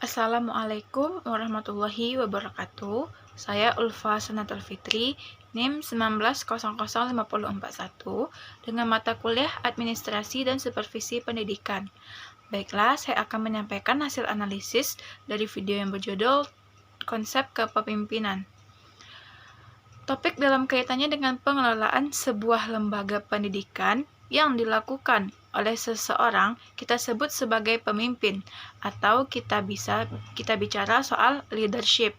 Assalamualaikum warahmatullahi wabarakatuh. Saya Ulfa Sanatul Fitri, NIM 19005041 dengan mata kuliah Administrasi dan Supervisi Pendidikan. Baiklah, saya akan menyampaikan hasil analisis dari video yang berjudul Konsep Kepemimpinan. Topik dalam kaitannya dengan pengelolaan sebuah lembaga pendidikan yang dilakukan oleh seseorang kita sebut sebagai pemimpin, atau kita bicara soal leadership.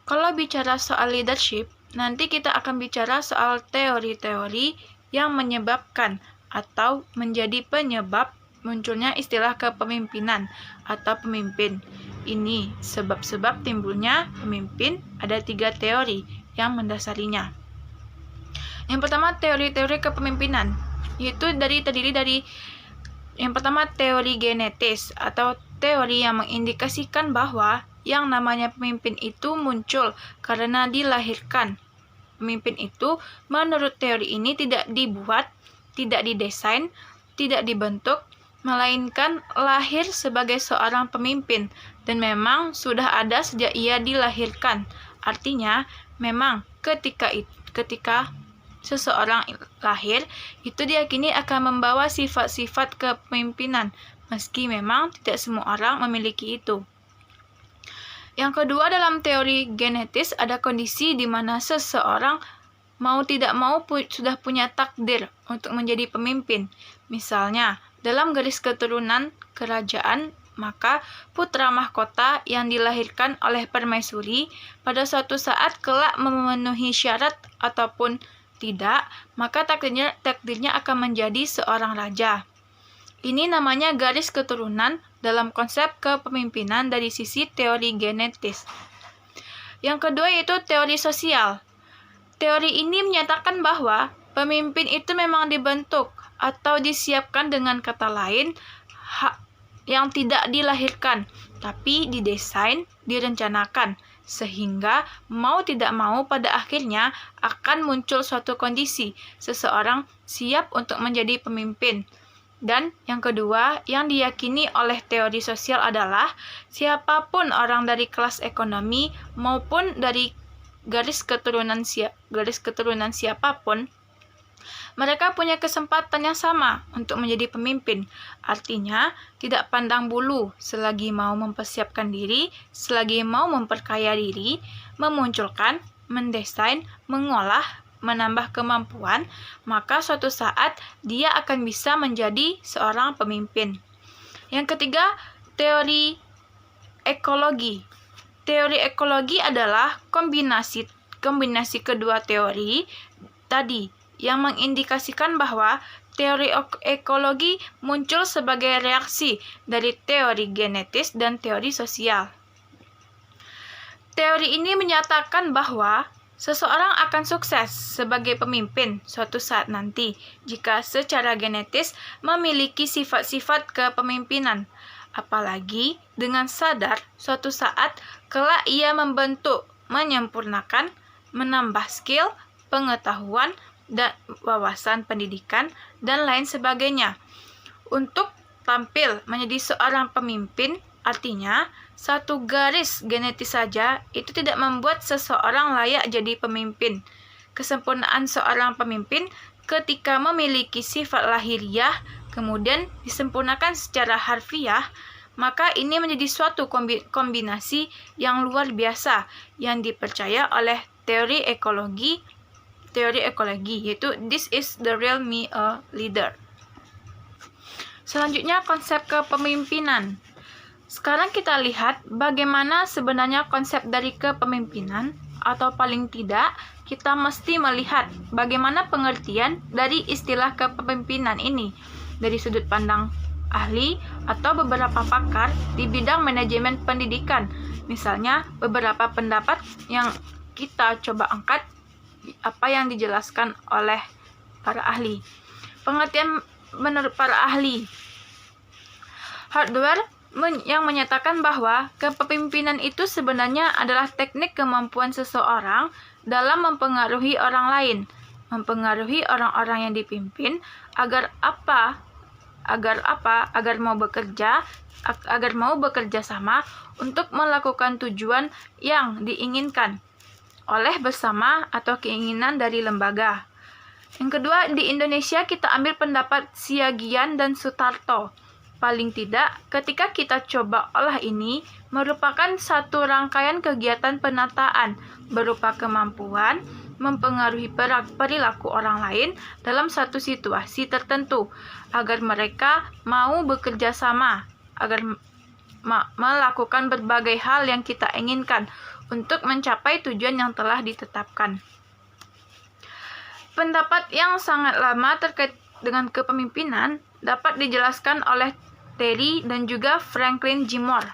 Kalau bicara soal leadership, nanti kita akan bicara soal teori-teori yang menyebabkan atau menjadi penyebab munculnya istilah kepemimpinan atau pemimpin. Ini sebab-sebab timbulnya pemimpin, ada 3 teori yang mendasarinya. Yang pertama, teori-teori kepemimpinan, yaitu terdiri dari yang pertama, teori genetis atau teori yang mengindikasikan bahwa yang namanya pemimpin itu muncul karena dilahirkan. Pemimpin itu menurut teori ini tidak dibuat, tidak didesain, tidak dibentuk, melainkan lahir sebagai seorang pemimpin dan memang sudah ada sejak ia dilahirkan. Artinya, memang ketika seseorang lahir, itu diyakini akan membawa sifat-sifat kepemimpinan, meski memang tidak semua orang memiliki itu. Yang kedua, dalam teori genetis ada kondisi di mana seseorang mau tidak mau sudah punya takdir untuk menjadi pemimpin. Misalnya, dalam garis keturunan kerajaan, maka putra mahkota yang dilahirkan oleh permaisuri pada suatu saat kelak memenuhi syarat ataupun tidak, maka takdirnya akan menjadi seorang raja. Ini namanya garis keturunan dalam konsep kepemimpinan dari sisi teori genetis. Yang kedua yaitu teori sosial. Teori ini menyatakan bahwa pemimpin itu memang dibentuk atau disiapkan, dengan kata lain, yang tidak dilahirkan, tapi didesain, direncanakan, sehingga mau tidak mau pada akhirnya akan muncul suatu kondisi seseorang siap untuk menjadi pemimpin. Dan yang kedua yang diyakini oleh teori sosial adalah siapapun orang dari kelas ekonomi maupun dari garis keturunan siapapun, mereka punya kesempatan yang sama untuk menjadi pemimpin. Artinya, tidak pandang bulu, selagi mau mempersiapkan diri, selagi mau memperkaya diri, memunculkan, mendesain, mengolah, menambah kemampuan, maka suatu saat dia akan bisa menjadi seorang pemimpin. Yang ketiga, teori ekologi. Teori ekologi adalah kombinasi kedua teori tadi, yang mengindikasikan bahwa teori ekologi muncul sebagai reaksi dari teori genetis dan teori sosial. Teori ini menyatakan bahwa seseorang akan sukses sebagai pemimpin suatu saat nanti jika secara genetis memiliki sifat-sifat kepemimpinan, apalagi dengan sadar suatu saat kelak ia membentuk, menyempurnakan, menambah skill, pengetahuan, dan wawasan pendidikan, dan lain sebagainya. Untuk tampil menjadi seorang pemimpin, artinya satu garis genetis saja itu tidak membuat seseorang layak jadi pemimpin. Kesempurnaan seorang pemimpin ketika memiliki sifat lahiriah, kemudian disempurnakan secara harfiah, maka ini menjadi suatu kombinasi yang luar biasa yang dipercaya oleh teori ekologi, yaitu this is the real me a leader. Selanjutnya, konsep kepemimpinan. Sekarang kita lihat bagaimana sebenarnya konsep dari kepemimpinan, atau paling tidak kita mesti melihat bagaimana pengertian dari istilah kepemimpinan ini dari sudut pandang ahli atau beberapa pakar di bidang manajemen pendidikan. Misalnya beberapa pendapat yang kita coba angkat apa yang dijelaskan oleh para ahli. Pengertian menurut para ahli hardware yang menyatakan bahwa kepemimpinan itu sebenarnya adalah teknik kemampuan seseorang dalam mempengaruhi orang lain, mempengaruhi orang-orang yang dipimpin agar Agar apa? Agar mau bekerja sama untuk melakukan tujuan yang diinginkan oleh bersama atau keinginan dari lembaga. Yang kedua, di Indonesia kita ambil pendapat Siagian dan Sutarto. Paling tidak, ketika kita coba olah ini, merupakan satu rangkaian kegiatan penataan berupa kemampuan mempengaruhi perilaku orang lain dalam satu situasi tertentu, agar mereka mau bekerja sama, agar melakukan berbagai hal yang kita inginkan untuk mencapai tujuan yang telah ditetapkan. Pendapat yang sangat lama terkait dengan kepemimpinan dapat dijelaskan oleh Terry dan juga Franklin Gilmore.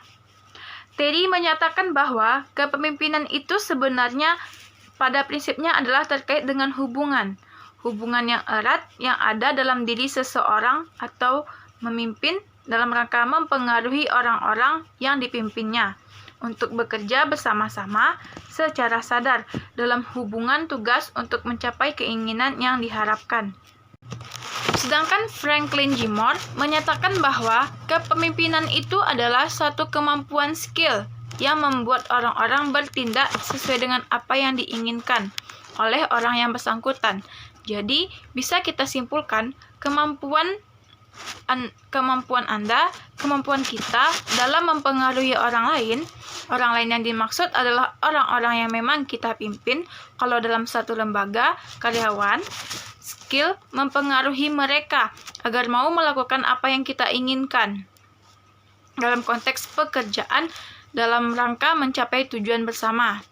Terry menyatakan bahwa kepemimpinan itu sebenarnya pada prinsipnya adalah terkait dengan hubungan yang erat yang ada dalam diri seseorang atau memimpin dalam rangka mempengaruhi orang-orang yang dipimpinnya untuk bekerja bersama-sama secara sadar dalam hubungan tugas untuk mencapai keinginan yang diharapkan. Sedangkan Franklin Gilmore menyatakan bahwa kepemimpinan itu adalah satu kemampuan skill yang membuat orang-orang bertindak sesuai dengan apa yang diinginkan oleh orang yang bersangkutan. Jadi, bisa kita simpulkan kemampuan kita dalam mempengaruhi orang lain yang dimaksud adalah orang-orang yang memang kita pimpin. Kalau dalam satu lembaga, karyawan, skill mempengaruhi mereka agar mau melakukan apa yang kita inginkan dalam konteks pekerjaan dalam rangka mencapai tujuan bersama.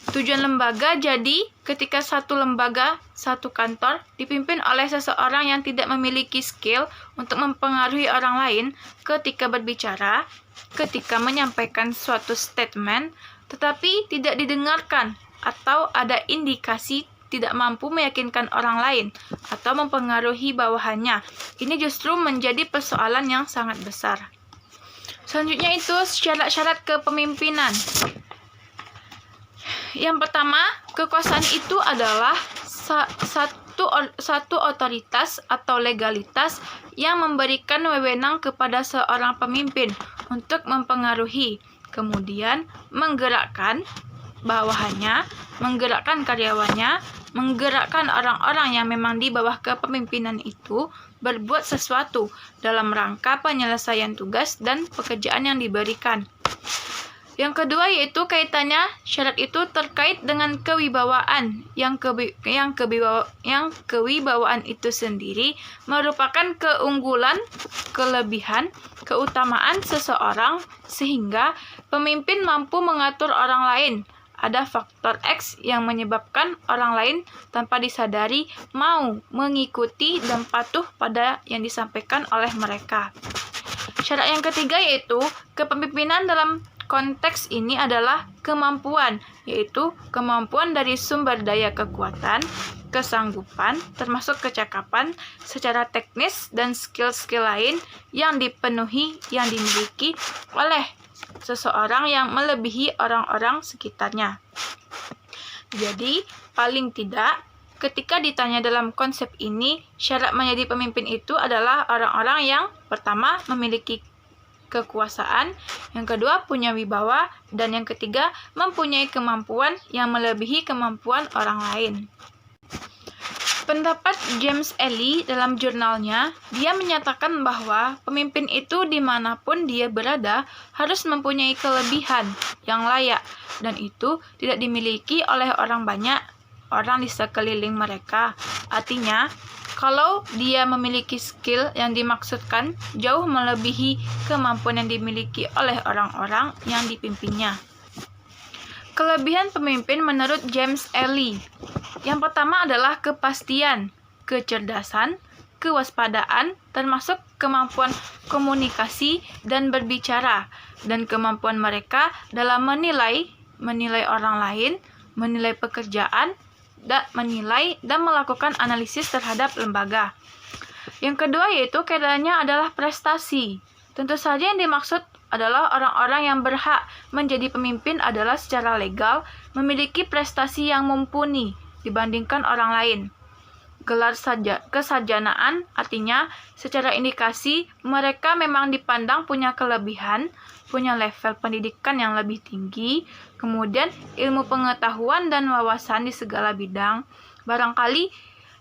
Tujuan lembaga jadi ketika satu lembaga, satu kantor dipimpin oleh seseorang yang tidak memiliki skill untuk mempengaruhi orang lain ketika berbicara, ketika menyampaikan suatu statement, tetapi tidak didengarkan atau ada indikasi tidak mampu meyakinkan orang lain atau mempengaruhi bawahannya. Ini justru menjadi persoalan yang sangat besar. Selanjutnya itu syarat-syarat kepemimpinan. Yang pertama, kekuasaan itu adalah satu otoritas atau legalitas yang memberikan wewenang kepada seorang pemimpin untuk mempengaruhi, kemudian menggerakkan bawahannya, menggerakkan karyawannya, menggerakkan orang-orang yang memang di bawah kepemimpinan itu berbuat sesuatu dalam rangka penyelesaian tugas dan pekerjaan yang diberikan. Yang kedua yaitu kaitannya syarat itu terkait dengan kewibawaan. Yang kewibawaan itu sendiri merupakan keunggulan, kelebihan, keutamaan seseorang sehingga pemimpin mampu mengatur orang lain. Ada faktor X yang menyebabkan orang lain tanpa disadari mau mengikuti dan patuh pada yang disampaikan oleh mereka. Syarat yang ketiga yaitu kepemimpinan dalam konteks ini adalah kemampuan, yaitu kemampuan dari sumber daya kekuatan, kesanggupan, termasuk kecakapan secara teknis dan skill-skill lain yang dimiliki oleh seseorang yang melebihi orang-orang sekitarnya. Jadi, paling tidak, ketika ditanya dalam konsep ini, syarat menjadi pemimpin itu adalah orang-orang yang pertama memiliki kekuasaan, yang kedua punya wibawa, dan yang ketiga mempunyai kemampuan yang melebihi kemampuan orang lain. Pendapat James Ely dalam jurnalnya, dia menyatakan bahwa pemimpin itu dimanapun dia berada harus mempunyai kelebihan yang layak, dan itu tidak dimiliki oleh orang banyak orang di sekeliling mereka. Artinya, kalau dia memiliki skill yang dimaksudkan jauh melebihi kemampuan yang dimiliki oleh orang-orang yang dipimpinnya. Kelebihan pemimpin menurut James Ely. Yang pertama adalah kepastian, kecerdasan, kewaspadaan, termasuk kemampuan komunikasi dan berbicara, dan kemampuan mereka dalam menilai orang lain, menilai pekerjaan, menilai dan melakukan analisis terhadap lembaga. Yang kedua yaitu kaitannya adalah prestasi. Tentu saja yang dimaksud adalah orang-orang yang berhak menjadi pemimpin adalah secara legal memiliki prestasi yang mumpuni dibandingkan orang lain. gelar kesarjanaan, artinya secara indikasi mereka memang dipandang punya kelebihan, punya level pendidikan yang lebih tinggi, kemudian ilmu pengetahuan dan wawasan di segala bidang, barangkali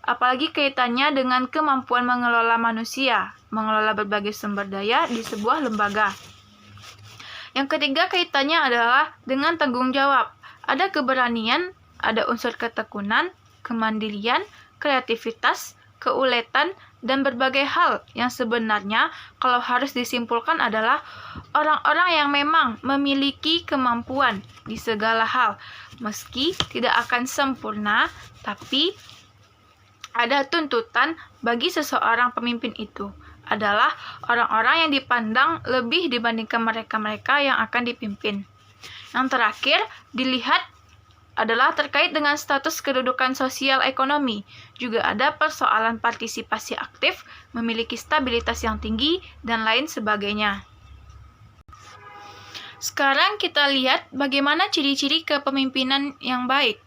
apalagi kaitannya dengan kemampuan mengelola manusia, mengelola berbagai sumber daya di sebuah lembaga. Yang ketiga kaitannya adalah dengan tanggung jawab. Ada keberanian, ada unsur ketekunan, kemandirian, kreativitas, keuletan, dan berbagai hal yang sebenarnya kalau harus disimpulkan adalah orang-orang yang memang memiliki kemampuan di segala hal. Meski tidak akan sempurna, tapi ada tuntutan bagi seseorang pemimpin itu adalah orang-orang yang dipandang lebih dibandingkan mereka-mereka yang akan dipimpin. Yang terakhir, dilihat adalah terkait dengan status kedudukan sosial ekonomi. Juga ada persoalan partisipasi aktif, memiliki stabilitas yang tinggi, dan lain sebagainya. Sekarang kita lihat bagaimana ciri-ciri kepemimpinan yang baik.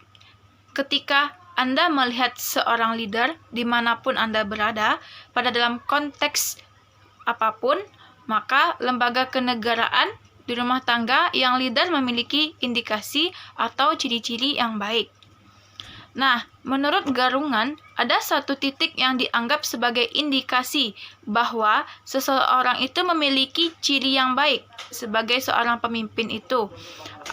Ketika Anda melihat seorang leader dimanapun Anda berada, pada dalam konteks apapun, maka lembaga kenegaraan di rumah tangga yang leader memiliki indikasi atau ciri-ciri yang baik. Nah, menurut Garungan, ada satu titik yang dianggap sebagai indikasi bahwa seseorang itu memiliki ciri yang baik sebagai seorang pemimpin itu.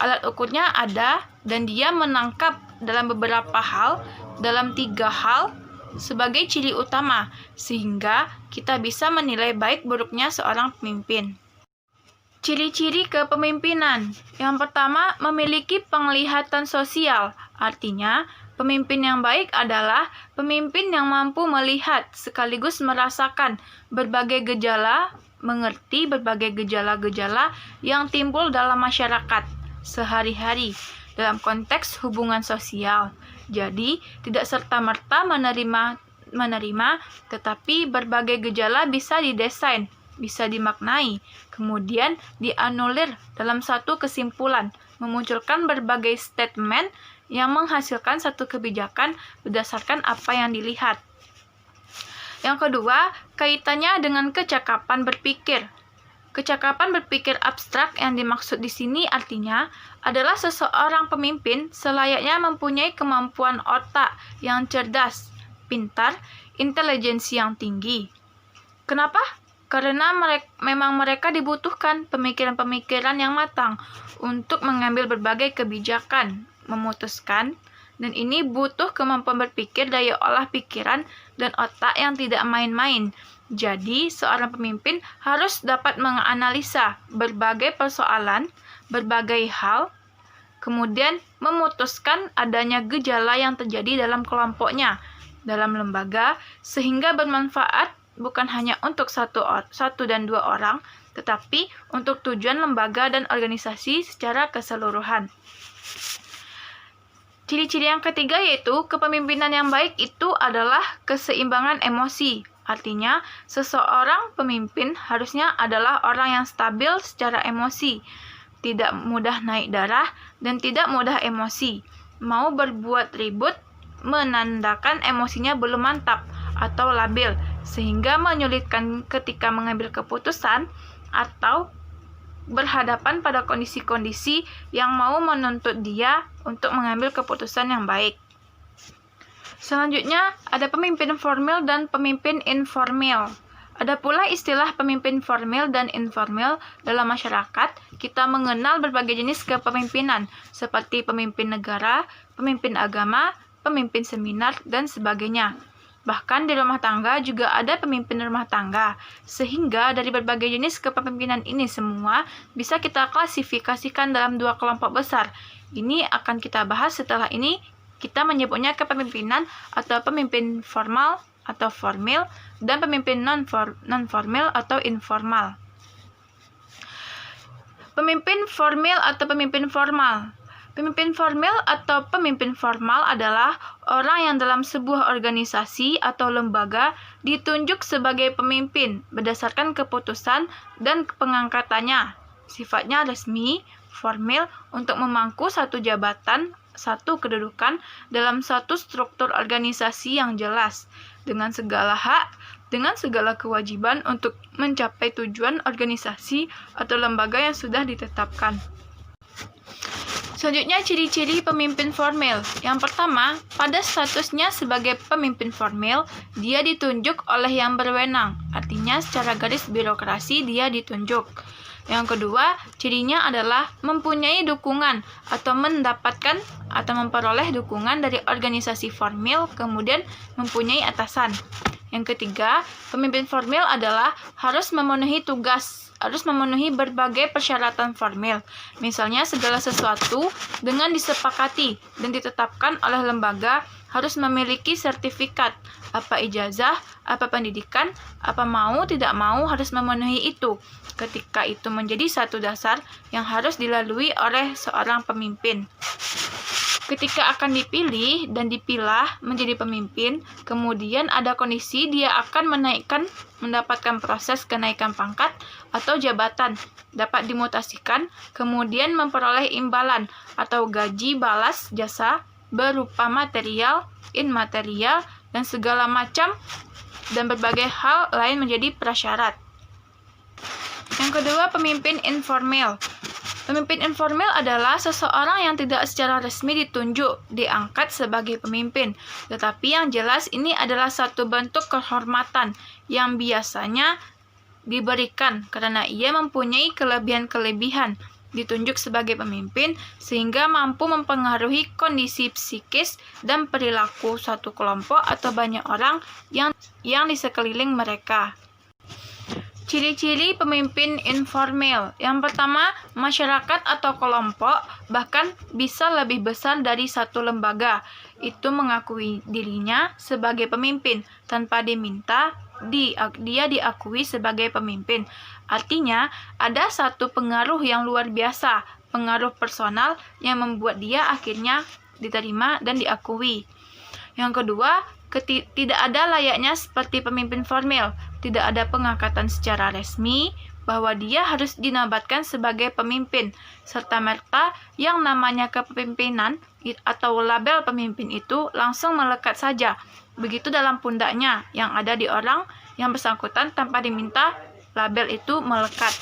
Alat ukurnya ada, dan dia menangkap dalam beberapa hal, dalam 3 hal sebagai ciri utama, sehingga kita bisa menilai baik buruknya seorang pemimpin. Ciri-ciri kepemimpinan. Yang pertama, memiliki penglihatan sosial. Artinya, pemimpin yang baik adalah pemimpin yang mampu melihat sekaligus merasakan berbagai gejala, mengerti berbagai gejala-gejala yang timbul dalam masyarakat sehari-hari dalam konteks hubungan sosial. Jadi, tidak serta-merta menerima, tetapi berbagai gejala bisa didesain, bisa dimaknai, kemudian dianulir dalam satu kesimpulan, memunculkan berbagai statement yang menghasilkan satu kebijakan berdasarkan apa yang dilihat. Yang kedua, kaitannya dengan kecakapan berpikir. Kecakapan berpikir abstrak yang dimaksud di sini artinya adalah seseorang pemimpin selayaknya mempunyai kemampuan otak yang cerdas, pintar, intelijensi yang tinggi. Kenapa? Karena memang mereka dibutuhkan pemikiran-pemikiran yang matang untuk mengambil berbagai kebijakan, memutuskan, dan ini butuh kemampuan berpikir, daya olah pikiran, dan otak yang tidak main-main. Jadi, seorang pemimpin harus dapat menganalisa berbagai persoalan, berbagai hal, kemudian memutuskan adanya gejala yang terjadi dalam kelompoknya, dalam lembaga, sehingga bermanfaat bukan hanya untuk satu dan 2 orang, tetapi untuk tujuan lembaga dan organisasi secara keseluruhan. Ciri-ciri yang ketiga yaitu kepemimpinan yang baik itu adalah keseimbangan emosi. Artinya, seseorang pemimpin harusnya adalah orang yang stabil secara emosi, tidak mudah naik darah, dan tidak mudah emosi. Mau berbuat ribut, menandakan emosinya belum mantap atau labil, sehingga menyulitkan ketika mengambil keputusan atau berhadapan pada kondisi-kondisi yang mau menuntut dia untuk mengambil keputusan yang baik. Selanjutnya, ada pemimpin formal dan pemimpin informal. Ada pula istilah pemimpin formal dan informal dalam masyarakat. Kita mengenal berbagai jenis kepemimpinan, seperti pemimpin negara, pemimpin agama, pemimpin seminar, dan sebagainya. Bahkan di rumah tangga juga ada pemimpin rumah tangga, sehingga dari berbagai jenis kepemimpinan ini semua bisa kita klasifikasikan dalam 2 kelompok besar. Ini akan kita bahas setelah ini. Kita menyebutnya kepemimpinan atau pemimpin formal atau formal, dan pemimpin non-formal atau informal. Pemimpin formal atau pemimpin formal. Pemimpin formal atau pemimpin formal adalah orang yang dalam sebuah organisasi atau lembaga ditunjuk sebagai pemimpin berdasarkan keputusan dan pengangkatannya. Sifatnya resmi, formal untuk memangku satu jabatan satu kedudukan dalam suatu struktur organisasi yang jelas, dengan segala hak, dengan segala kewajiban untuk mencapai tujuan organisasi atau lembaga yang sudah ditetapkan. Selanjutnya, ciri-ciri pemimpin formal. Yang pertama, pada statusnya sebagai pemimpin formal, dia ditunjuk oleh yang berwenang, artinya secara garis birokrasi dia ditunjuk. Yang kedua, cirinya adalah mempunyai dukungan atau mendapatkan atau memperoleh dukungan dari organisasi formal, kemudian mempunyai atasan. Yang ketiga, pemimpin formal adalah harus memenuhi berbagai persyaratan formal. Misalnya, segala sesuatu dengan disepakati dan ditetapkan oleh lembaga harus memiliki sertifikat, apa ijazah, apa pendidikan, apa mau, tidak mau harus memenuhi itu. Ketika itu menjadi satu dasar yang harus dilalui oleh seorang pemimpin. Ketika akan dipilih dan dipilah menjadi pemimpin, kemudian ada kondisi dia akan mendapatkan proses kenaikan pangkat atau jabatan, dapat dimutasikan, kemudian memperoleh imbalan atau gaji balas jasa berupa material, imaterial, dan segala macam dan berbagai hal lain menjadi prasyarat. Yang kedua, pemimpin informal. Pemimpin informal adalah seseorang yang tidak secara resmi ditunjuk, diangkat sebagai pemimpin. Tetapi yang jelas ini adalah satu bentuk kehormatan yang biasanya diberikan karena ia mempunyai kelebihan-kelebihan ditunjuk sebagai pemimpin sehingga mampu mempengaruhi kondisi psikis dan perilaku suatu kelompok atau banyak orang yang di sekeliling mereka. Ciri-ciri pemimpin informal. Yang pertama, masyarakat atau kelompok, bahkan bisa lebih besar dari satu lembaga, itu mengakui dirinya sebagai pemimpin tanpa diminta, dia diakui sebagai pemimpin. Artinya, ada satu pengaruh yang luar biasa, pengaruh personal yang membuat dia akhirnya diterima dan diakui. Yang kedua, tidak ada layaknya seperti pemimpin formal. Tidak ada pengangkatan secara resmi bahwa dia harus dinobatkan sebagai pemimpin, serta merta yang namanya kepemimpinan atau label pemimpin itu langsung melekat saja. Begitu dalam pundaknya yang ada di orang yang bersangkutan tanpa diminta label itu melekat.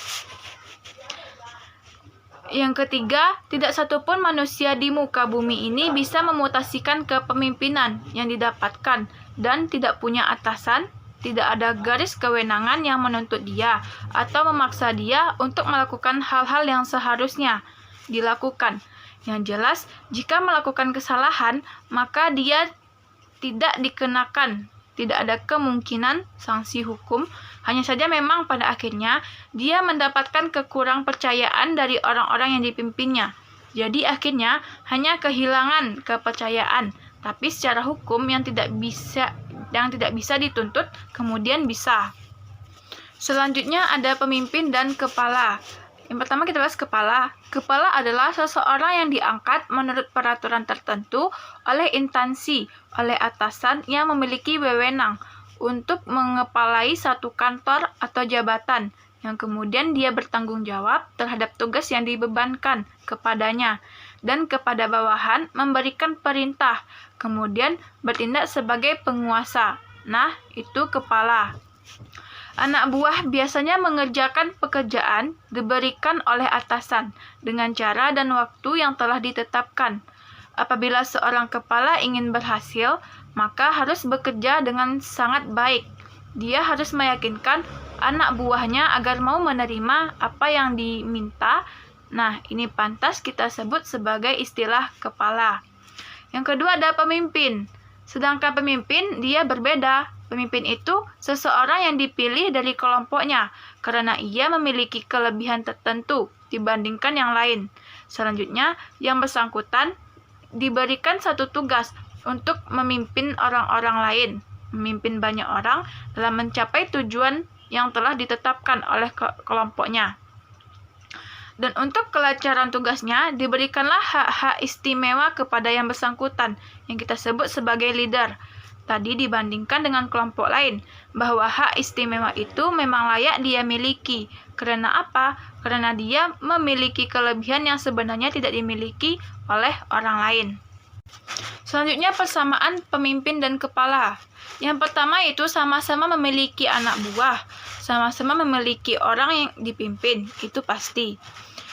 Yang ketiga, tidak satupun manusia di muka bumi ini bisa memutasikan kepemimpinan yang didapatkan dan tidak punya atasan, tidak ada garis kewenangan yang menuntut dia atau memaksa dia untuk melakukan hal-hal yang seharusnya dilakukan. Yang jelas, jika melakukan kesalahan, maka dia tidak dikenakan, tidak ada kemungkinan sanksi hukum. Hanya saja memang pada akhirnya dia mendapatkan kekurang percayaan dari orang-orang yang dipimpinnya. Jadi akhirnya hanya kehilangan kepercayaan, tapi secara hukum yang tidak bisa dituntut kemudian bisa. Selanjutnya ada pemimpin dan kepala. Yang pertama kita bahas kepala. Kepala adalah seseorang yang diangkat menurut peraturan tertentu oleh instansi, oleh atasan yang memiliki wewenang untuk mengepalai satu kantor atau jabatan, yang kemudian dia bertanggung jawab terhadap tugas yang dibebankan kepadanya, dan kepada bawahan memberikan perintah, kemudian bertindak sebagai penguasa. Nah, itu kepala. Anak buah biasanya mengerjakan pekerjaan diberikan oleh atasan dengan cara dan waktu yang telah ditetapkan. Apabila seorang kepala ingin berhasil, maka harus bekerja dengan sangat baik. Dia harus meyakinkan anak buahnya agar mau menerima apa yang diminta. Nah, ini pantas kita sebut sebagai istilah kepala. Yang kedua ada pemimpin. Sedangkan pemimpin, dia berbeda. Pemimpin itu seseorang yang dipilih dari kelompoknya karena ia memiliki kelebihan tertentu dibandingkan yang lain. Selanjutnya, yang bersangkutan diberikan satu tugas untuk memimpin orang-orang lain, memimpin banyak orang dalam mencapai tujuan yang telah ditetapkan oleh kelompoknya. Dan untuk kelancaran tugasnya, diberikanlah hak-hak istimewa kepada yang bersangkutan, yang kita sebut sebagai leader. tadi dibandingkan dengan kelompok lain, bahwa hak istimewa itu memang layak dia miliki. Karena apa? Karena dia memiliki kelebihan yang sebenarnya tidak dimiliki oleh orang lain. Selanjutnya, persamaan pemimpin dan kepala. Yang pertama itu sama-sama memiliki anak buah, sama-sama memiliki orang yang dipimpin, itu pasti.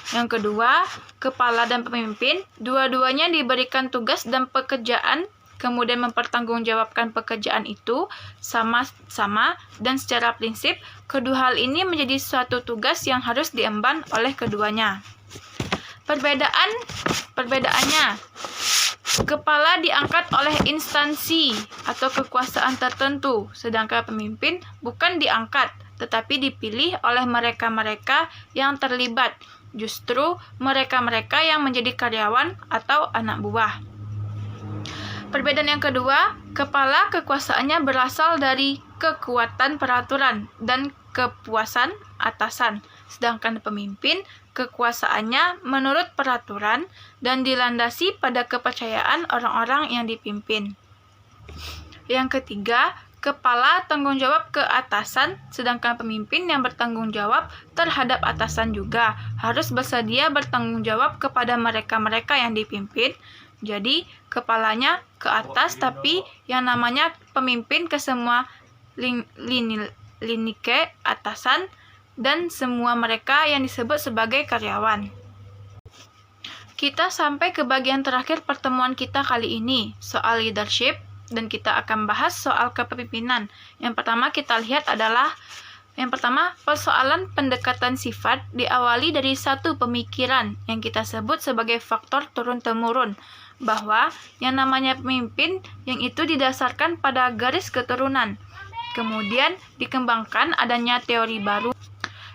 Yang kedua, kepala dan pemimpin, dua-duanya diberikan tugas dan pekerjaan, kemudian mempertanggungjawabkan pekerjaan itu sama-sama, dan secara prinsip, kedua hal ini menjadi suatu tugas yang harus diemban oleh keduanya. Perbedaannya, kepala diangkat oleh instansi atau kekuasaan tertentu, sedangkan pemimpin bukan diangkat, tetapi dipilih oleh mereka-mereka yang terlibat, justru mereka-mereka yang menjadi karyawan atau anak buah. Perbedaan yang kedua, kepala kekuasaannya berasal dari kekuatan peraturan dan kepuasan atasan, sedangkan pemimpin kekuasaannya menurut peraturan dan dilandasi pada kepercayaan orang-orang yang dipimpin. Yang ketiga, kepala tanggung jawab ke atasan, sedangkan pemimpin yang bertanggung jawab terhadap atasan juga harus bersedia bertanggung jawab kepada mereka-mereka yang dipimpin. Jadi, kepalanya ke atas, tapi yang namanya pemimpin ke semua lini ke atasan dan semua mereka yang disebut sebagai karyawan. Kita sampai ke bagian terakhir pertemuan kita kali ini, soal leadership, dan kita akan bahas soal kepemimpinan. Yang pertama kita lihat adalah persoalan pendekatan sifat diawali dari satu pemikiran yang kita sebut sebagai faktor turun-temurun, bahwa yang namanya pemimpin yang itu didasarkan pada garis keturunan. Kemudian dikembangkan adanya teori baru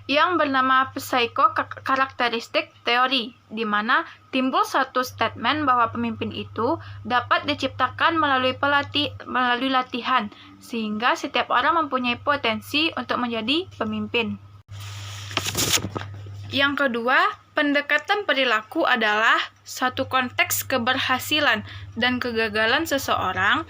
yang bernama psikokarakteristik teori, di mana timbul satu statement bahwa pemimpin itu dapat diciptakan melalui latihan, sehingga setiap orang mempunyai potensi untuk menjadi pemimpin. Yang kedua, pendekatan perilaku adalah satu konteks keberhasilan dan kegagalan seseorang.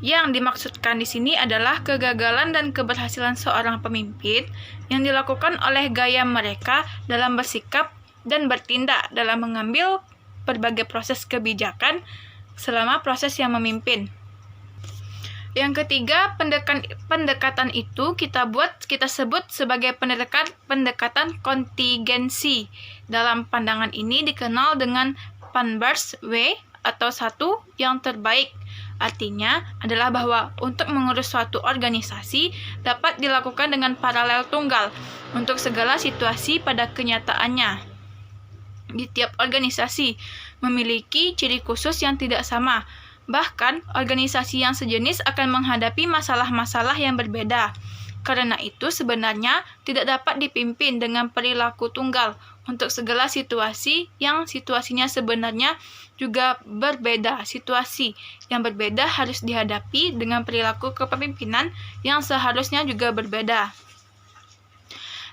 Yang dimaksudkan di sini adalah kegagalan dan keberhasilan seorang pemimpin yang dilakukan oleh gaya mereka dalam bersikap dan bertindak dalam mengambil berbagai proses kebijakan selama proses yang memimpin. Yang ketiga, pendekatan itu kita sebut sebagai pendekatan kontingensi. Dalam pandangan ini dikenal dengan Panbers way atau satu yang terbaik. Artinya adalah bahwa untuk mengurus suatu organisasi dapat dilakukan dengan paralel tunggal untuk segala situasi pada kenyataannya. Di tiap organisasi memiliki ciri khusus yang tidak sama. Bahkan, organisasi yang sejenis akan menghadapi masalah-masalah yang berbeda. Karena itu, sebenarnya tidak dapat dipimpin dengan perilaku tunggal untuk segala situasi yang situasinya sebenarnya juga berbeda. Situasi yang berbeda harus dihadapi dengan perilaku kepemimpinan yang seharusnya juga berbeda.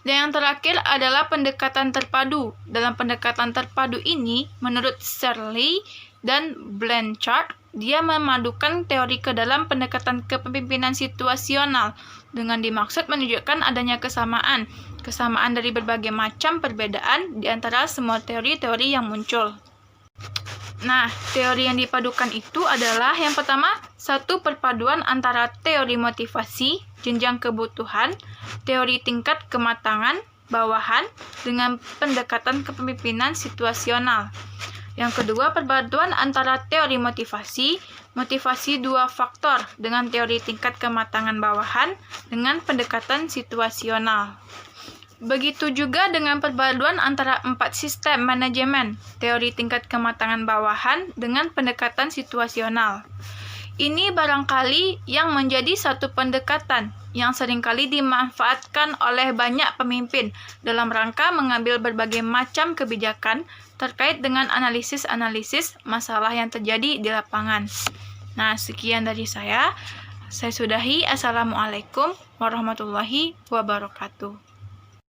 Dan yang terakhir adalah pendekatan terpadu. Dalam pendekatan terpadu ini, menurut Shirley dan Blanchard, dia memadukan teori ke dalam pendekatan kepemimpinan situasional dengan dimaksud menunjukkan adanya kesamaan dari berbagai macam perbedaan di antara semua teori-teori yang muncul. Nah, teori yang dipadukan itu adalah yang pertama, satu perpaduan antara teori motivasi, jenjang kebutuhan, teori tingkat kematangan, bawahan, dengan pendekatan kepemimpinan situasional. Yang kedua, perpaduan antara teori motivasi dua faktor, dengan teori tingkat kematangan bawahan, dengan pendekatan situasional. Begitu juga dengan perpaduan antara 4 sistem manajemen, teori tingkat kematangan bawahan dengan pendekatan situasional. Ini barangkali yang menjadi satu pendekatan yang seringkali dimanfaatkan oleh banyak pemimpin dalam rangka mengambil berbagai macam kebijakan terkait dengan analisis-analisis masalah yang terjadi di lapangan. Nah, sekian dari saya. Saya sudahi. Assalamualaikum warahmatullahi wabarakatuh.